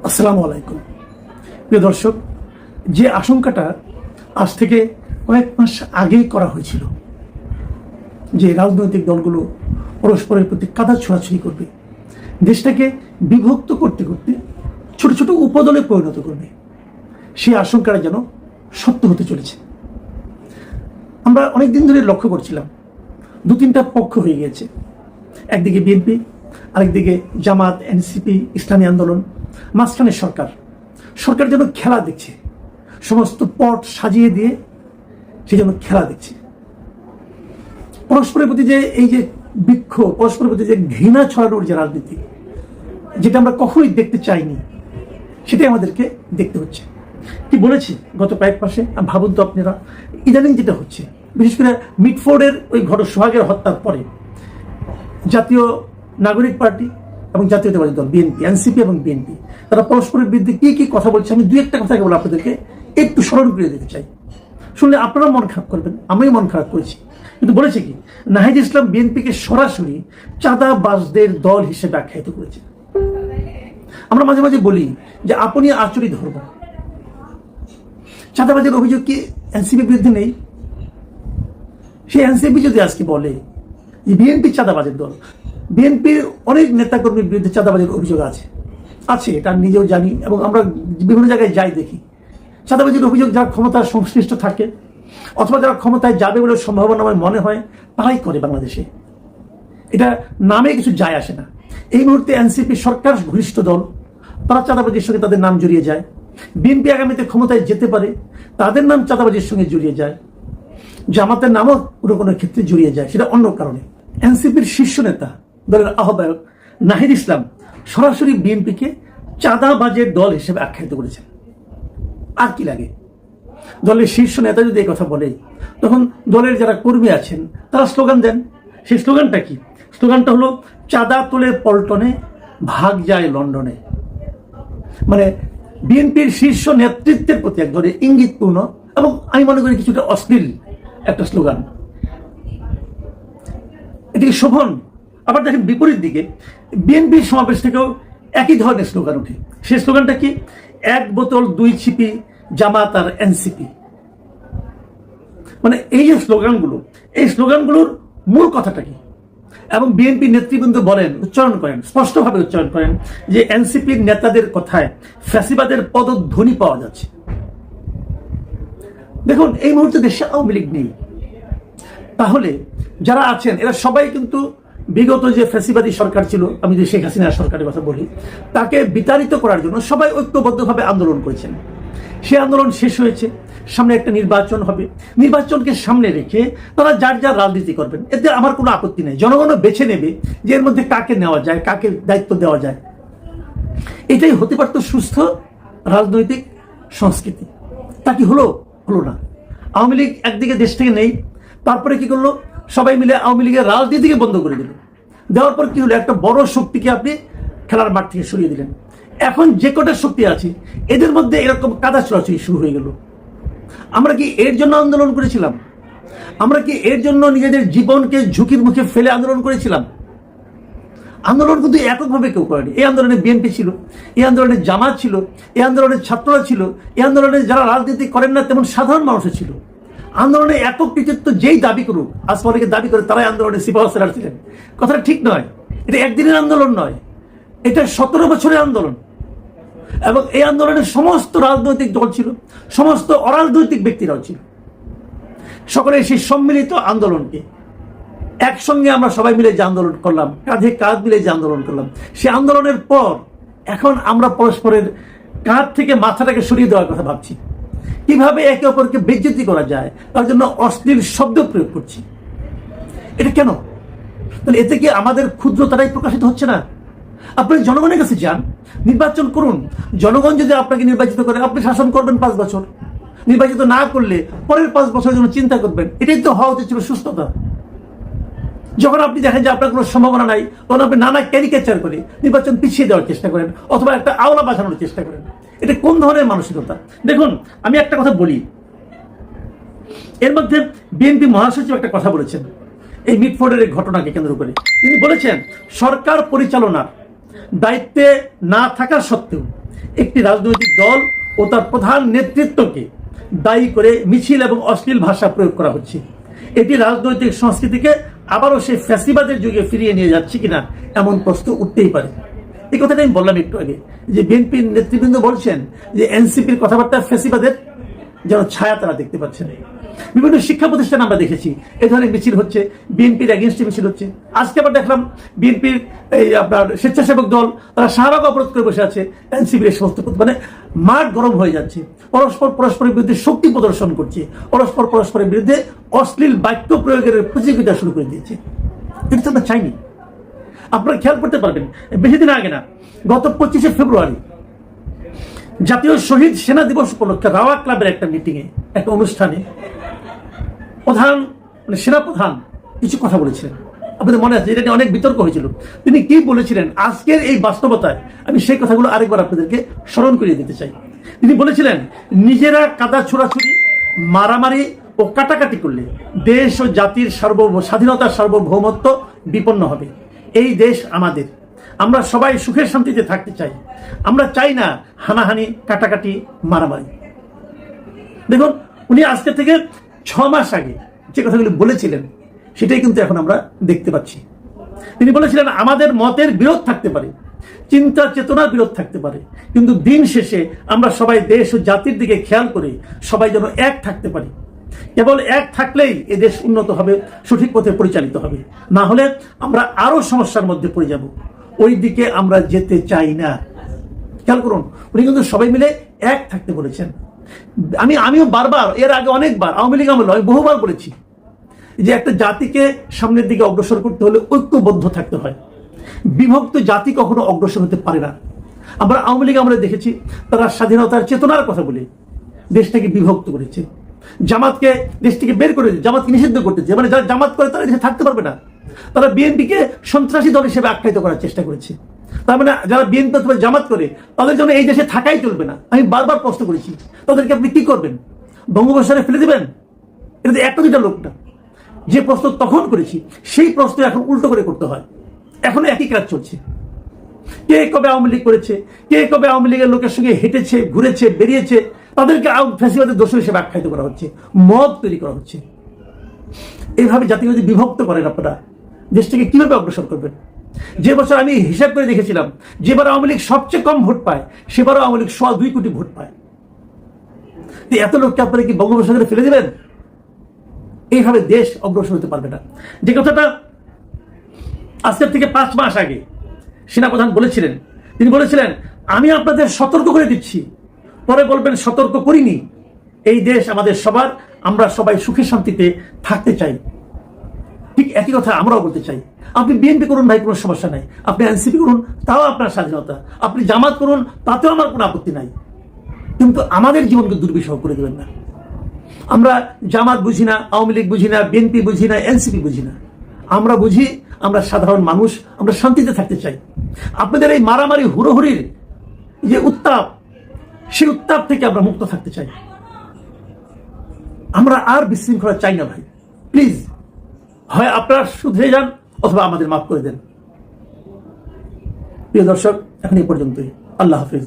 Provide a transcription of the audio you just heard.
আসসালামু আলাইকুম। প্রিয় দর্শক, যে আশঙ্কাটা আজ থেকে কয়েক মাস আগেই করা হয়েছিল যে রাজনৈতিক দলগুলো পরস্পরের প্রতি কাদা ছোড়াছুড়ি করবে, দেশটাকে বিভক্ত করতে করতে ছোট ছোট উপদলে পরিণত করবে, সেই আশঙ্কাটা যেন সত্য হতে চলেছে। আমরা অনেকদিন ধরে লক্ষ্য করছিলাম দু তিনটা পক্ষ হয়ে গিয়েছে, একদিকে বিএনপি, আরেকদিকে জামাত, এনসিপি, ইসলামী আন্দোলন, মাঝখানে সরকার যেন খেলা দেখছে, সমস্ত পট সাজিয়ে দিয়ে সে যেন খেলা দেখছে। পরস্পরের প্রতি যে এই যে বিক্ষোভ, পরস্পরের প্রতি যে ঘৃণা ছড়ানোর যে রাজনীতি, যেটা আমরা কখনোই দেখতে চাইনি, সেটাই আমাদেরকে দেখতে হচ্ছে। কি বলেছি গত কয়েক মাসে, ভাবুন তো আপনারা, ইদানিং যেটা হচ্ছে, বিশেষ করে মিটফোর্ডের ওই সোহাগের হত্যার পরে জাতীয় নাগরিক পার্টি এবং জাতীয়তাবাদী দল বিএনপি, এনসিপি এবং বিএনপি, তারা পরস্পরের বিরুদ্ধে কি কি কথা বলছে, আমি দুই একটা কথা কেবল আপনাদেরকে একটু স্মরণ করে দিতে চাই। শুনলে আপনারা মন খারাপ করবেন, আমিও মন খারাপ করেছি। কিন্তু বলেছে কি, নাহিদ ইসলাম বিএনপিকে সরাসরি চাঁদাবাজদের দল হিসেবে আখ্যায়িত করেছে। আমরা মাঝে মাঝে বলি যে আপনি আচরিত ধর্ম, চাঁদাবাজের অভিযোগ কি এনসিপির বিরুদ্ধে নেই? সেই এনসিপি যদি আজকে বলে যে বিএনপি চাঁদাবাজের দল, বিএনপির অনেক নেতাকর্মীর বিরুদ্ধে চাঁদাবাজের অভিযোগ আছে, এটা নিজেও জানি এবং আমরা বিভিন্ন জায়গায় যাই দেখি। চাঁদাবাজির অভিযোগ যারা ক্ষমতার সংশ্লিষ্ট থাকে অথবা যারা ক্ষমতায় যাবে বলে সম্ভাবনা আমার মনে হয়, তারাই করে বাংলাদেশে। এটা নামে কিছু যায় আসে না। এই মুহূর্তে এনসিপি সরকার ঘনিষ্ঠ দল, তারা চাঁদাবাজির সঙ্গে তাদের নাম জড়িয়ে যায়। বিএনপি আগামীতে ক্ষমতায় যেতে পারে, তাদের নাম চাঁদাবাজির সঙ্গে জড়িয়ে যায়। জামাতের নামও কোনো কোনো ক্ষেত্রে জড়িয়ে যায়, সেটা অন্য কারণে। এনসিপির শীর্ষ নেতা, দলের আহ্বায়ক নাহিদ ইসলাম সরাসরি বিএনপিকে চাঁদাবাজের দল হিসেবে আখ্যায়িত করেছেন। আর কি লাগে? দলের শীর্ষ নেতা যদি এই কথা বলে, তখন দলের যারা কর্মী আছেন তারা স্লোগান দেন। সেই স্লোগানটা কি? স্লোগানটা হলো চাঁদা তোলে পল্টনে, ভাগ যায় লন্ডনে। মানে বিএনপির শীর্ষ নেতৃত্বের প্রতি এক ধরনের ইঙ্গিতপূর্ণ এবং আমি মনে করি কিছুটা অশ্লীল একটা স্লোগান। এটি শোভন। আবার দেখেন বিপরীত দিকে বিএনপির সমাবেশ থেকেও একই ধরনের স্লোগান ওঠে। সেই স্লোগানটা কি? এক বোতল দুই ছিপি, জামাত আর এনসিপি। মানে এই যে স্লোগানগুলো, এই স্লোগানগুলোর মূল কথাটা কি? এবং বিএনপি নেতৃবৃন্দ বলেন, উচ্চারণ করেন, স্পষ্টভাবে উচ্চারণ করেন যে এনসিপির নেতাদের কথায় ফ্যাসিবাদের পদধ্বনি পাওয়া যাচ্ছে। দেখুন, এই মুহূর্তে দেশে আওয়ামী লীগ নেই, তাহলে যারা আছেন এরা সবাই কিন্তু বিগত যে ফ্যাসিবাদী সরকার ছিল, আমি যে শেখ হাসিনার সরকারের কথা বলি, তাকে বিতাড়িত করার জন্য সবাই ঐক্যবদ্ধভাবে আন্দোলন করেছেন। সেই আন্দোলন শেষ হয়েছে, সামনে একটা নির্বাচন হবে, নির্বাচনকে সামনে রেখে তারা যার যার রাজনীতি করবেন, এতে আমার কোনো আপত্তি নেই। জনগণও বেছে নেবে যে এর মধ্যে কাকে নেওয়া যায়, কাকে দায়িত্ব দেওয়া যায়। এটাই হতে পারত সুস্থ রাজনৈতিক সংস্কৃতি। তা কি হলো? হলো না। আওয়ামী লীগ একদিকে দেশ থেকে নেই, তারপরে কি করলো? সবাই মিলে আওয়ামী লীগের রাজনীতিকে বন্ধ করে দিল। দেওয়ার পর কি হলো? একটা বড় শক্তিকে আপনি খেলার মাঠ থেকে সরিয়ে দিলেন। এখন যে কটা শক্তি আছে এদের মধ্যে এরকম কাদা ছোড়াছুড়ি শুরু হয়ে গেল। আমরা কি এর জন্য আন্দোলন করেছিলাম? আমরা কি এর জন্য নিজেদের জীবনকে ঝুঁকির মুখে ফেলে আন্দোলন করেছিলাম? আন্দোলন কিন্তু এককভাবে কেউ করেনি। এই আন্দোলনে বিএনপি ছিল, এই আন্দোলনে জামাত ছিল, এই আন্দোলনের ছাত্ররা ছিল, এই আন্দোলনে যারা রাজনীতি করেন না তেমন সাধারণ মানুষও ছিল। আন্দোলনে একক কৃতিত্ব যেই দাবি করুক, আসমানিকে দাবি করে তারাই আন্দোলনে সিপাহসালার ছিলেন। কথাটা ঠিক নয়। এটা একদিনের আন্দোলন নয়, এটা 17 বছরের আন্দোলন। এবং এই আন্দোলনে সমস্ত রাজনৈতিক দল ছিল, সমস্ত অরাজনৈতিক ব্যক্তিরাও ছিল। সকলে সেই সম্মিলিত আন্দোলনকে একসঙ্গে আমরা সবাই মিলে যে আন্দোলন করলাম, কাঁধে কাঁধ মিলে যে আন্দোলন করলাম, সে আন্দোলনের পর এখন আমরা পরস্পরের কাঁধ থেকে মাথাটাকে সরিয়ে দেওয়ার কথা ভাবছি। কিভাবে একে অপরকে বেইজ্জতি করা যায় তার জন্য অশ্লীল শব্দ প্রয়োগ করছি। এটা কেন? তাহলে এতে কি আমাদের ক্ষুদ্রতারাই প্রকাশিত হচ্ছে না? আপনি জনগণের কাছে যান, নির্বাচন করুন। জনগণ যদি আপনাকে নির্বাচিত করে, আপনি শাসন করবেন 5 বছর। নির্বাচিত না করলে পরের 5 বছরের জন্য চিন্তা করবেন। এটাই তো হওয়া উচিত ছিল সুস্থতা। যখন আপনি দেখেন যে আপনার কোনো সম্ভাবনা নাই, তখন আপনি নানা ক্যারিকেচার করে নির্বাচন পিছিয়ে দেওয়ার চেষ্টা করেন অথবা একটা আওলা বাঁচানোর চেষ্টা করেন। এটা কোন ধরনের মানসিকতা? দেখুন, আমি একটা কথা বলি, এর মধ্যে বিএনপি মহাসচিব একটা কথা বলেছেন এই মিটফোর্ডের এই ঘটনাকে কেন্দ্র করে। তিনি বলেছেন, সরকার পরিচালনার দায়িত্বে না থাকা সত্ত্বেও একটি রাজনৈতিক দল ও তার প্রধান নেতৃত্বকে দায়ী করে মিছিল এবং অশ্লীল ভাষা প্রয়োগ করা হচ্ছে। এটি রাজনৈতিক সংস্কৃতিকে আবারও সেই ফ্যাসিবাদের যুগে ফিরিয়ে নিয়ে যাচ্ছে কিনা এমন প্রশ্ন উঠতেই পারে। এই কথাটা আমি বললাম একটু আগে, যে বিএনপির নেতৃবৃন্দ বলছেন যে এনসিপির কথাবার্তা ফ্যাসিবাদের যেন ছায়া তারা দেখতে পাচ্ছেন। বিভিন্ন শিক্ষা প্রতিষ্ঠান আমরা দেখেছি এই ধরনের মিছিল হচ্ছে, বিএনপির এগেনস্টে মিছিল হচ্ছে। আজকে আবার দেখলাম বিএনপির এই আপনার স্বেচ্ছাসেবক দল তারা শাহবাগ অবরোধ করে বসে আছে, এনসিপির সমস্ত মানে মাঠ গরম হয়ে যাচ্ছে, পরস্পরের বিরুদ্ধে শক্তি প্রদর্শন করছে, পরস্পরের বিরুদ্ধে অশ্লীল বাক্য প্রয়োগের প্রতিযোগিতা শুরু করে দিয়েছে। এটা তো আমরা চাইনি। আপনারা খেয়াল করতে পারবেন, বেশি দিন আগে না, গত 25শে ফেব্রুয়ারি জাতীয় শহীদ সেনা দিবস উপলক্ষে রাওয়া ক্লাবের একটা মিটিংয়ে, একটা অনুষ্ঠানে সেনাপ্রধান কিছু কথা বলেছিলেন। আপনাদের মনে আছে, এটা নিয়ে অনেক বিতর্ক হয়েছিল। তিনি কি বলেছিলেন আজকের এই বাস্তবতায় আমি সেই কথাগুলো আরেকবার আপনাদেরকে স্মরণ করিয়ে দিতে চাই। তিনি বলেছিলেন, নিজেরা কাদা ছোড়াছুড়ি, মারামারি ও কাটাকাটি করলে দেশ ও জাতির স্বাধীনতার সার্বভৌমত্ব বিপন্ন হবে। এই দেশ আমাদের, আমরা সবাই সুখের শান্তিতে থাকতে চাই। আমরা চাই না হানাহানি, কাটাকাটি, মারামারি। দেখুন, উনি আজকে থেকে 6 মাস আগে যে কথাগুলি বলেছিলেন সেটাই কিন্তু এখন আমরা দেখতে পাচ্ছি। তিনি বলেছিলেন, আমাদের মতের বিরোধ থাকতে পারে, চিন্তা চেতনার বিরোধ থাকতে পারে, কিন্তু দিন শেষে আমরা সবাই দেশ ও জাতির দিকে খেয়াল করে সবাই যেন এক থাকতে পারি। কেবল এক থাকলেই এ দেশ উন্নত হবে, সঠিক পথে পরিচালিত হবে। না হলে আমরা আরো সমস্যার মধ্যে পড়ে যাব। ওই দিকে আমরা যেতে চাই না। খেয়াল করুন, উনি কিন্তু সবাই মিলে এক থাকতে বলেছেন। আমিও বারবার, এর আগে অনেকবার আওয়ামী লীগ আমলে আমি বহুবার বলেছি যে একটা জাতিকে সামনের দিকে অগ্রসর করতে হলে ঐক্যবদ্ধ থাকতে হয়। বিভক্ত জাতি কখনো অগ্রসর হতে পারে না। আমরা আওয়ামী লীগ আমরা দেখেছি, তারা স্বাধীনতার চেতনার কথা বলে দেশটাকে বিভক্ত করেছে, জামাতকে দেশ থেকে বের করে দিয়েছে, জামাতকে নিষিদ্ধ করতেছে। মানে যারা জামাত করে তারা দেশে থাকতে পারবে না। তারা বিএনপিকে সন্ত্রাসী দল হিসেবে আখ্যায়িত করার চেষ্টা করেছে। তার মানে যারা বিএনপি অথবা জামাত করে তাদের জন্য এই দেশে থাকাই চলবে না। আমি বারবার প্রশ্ন করেছি, তাদেরকে আপনি কি করবেন? বঙ্গোপসাগরে ফেলে দিবেন? এটা তো একটা দুটা লোক না। যে প্রশ্ন তখন করেছি সেই প্রশ্ন এখন উল্টো করে করতে হয়। এখন একই কাজ চলছে। কে কবে আওয়ামী লীগ করেছে, কে কবে আওয়ামী লীগের লোকের সঙ্গে হেঁটেছে, ঘুরেছে, বেরিয়েছে, তাদেরকে ফ্যাসিবাদের দোষী হিসেবে আখ্যায়িত করা হচ্ছে, মত তৈরি করা হচ্ছে। এইভাবে জাতিকে যদি বিভক্ত করেন আপনারা, দেশটাকে কিভাবে অগ্রসর করবেন? যে বছর আমি হিসাব করে দেখেছিলাম, যেবার আওয়ামী লীগ সবচেয়ে কম ভোট পায়, সেবারও আওয়ামী লীগ 2.25 কোটি ভোট পায়। এত লোককে আপনারা কি বঙ্গোপসাগরে ফেলে দেবেন? এইভাবে দেশ অগ্রসর হতে পারবে না। যে কথাটা আজকের থেকে 5 মাস আগে সেনাপ্রধান বলেছিলেন, তিনি বলেছিলেন, আমি আপনাদের সতর্ক করে দিচ্ছি, পরে বলবেন সতর্ক করিনি। এই দেশ আমাদের সবার, আমরা সবাই সুখে শান্তিতে থাকতে চাই। ঠিক একই কথা আমরাও বলতে চাই। আপনি বিএনপি করুন ভাই, কোনো সমস্যা নাই। আপনি এনসিপি করুন, তাও আপনার স্বাধীনতা। আপনি জামাত করুন, তাতেও আমার কোনো আপত্তি নাই। কিন্তু আমাদের জীবনকে দুর্বিষহ করে দেবেন না। আমরা জামাত বুঝি না, আওয়ামী লীগ বুঝি না, বিএনপি বুঝি না, এনসিপি বুঝি না। আমরা বুঝি, আমরা সাধারণ মানুষ, আমরা শান্তিতে থাকতে চাই। আপনাদের এই মারামারি হুড়োহুড়ির যে উত্তাপ, সেই উত্তাপ থেকে আমরা মুক্ত থাকতে চাই। আমরা আর বিশৃঙ্খলা চাই না ভাই। প্লিজ, হয় আপনারা শুধরে যান অথবা আমাদের মাফ করে দেন। প্রিয় দর্শক, এখন এই পর্যন্তই। আল্লাহ হাফিজ।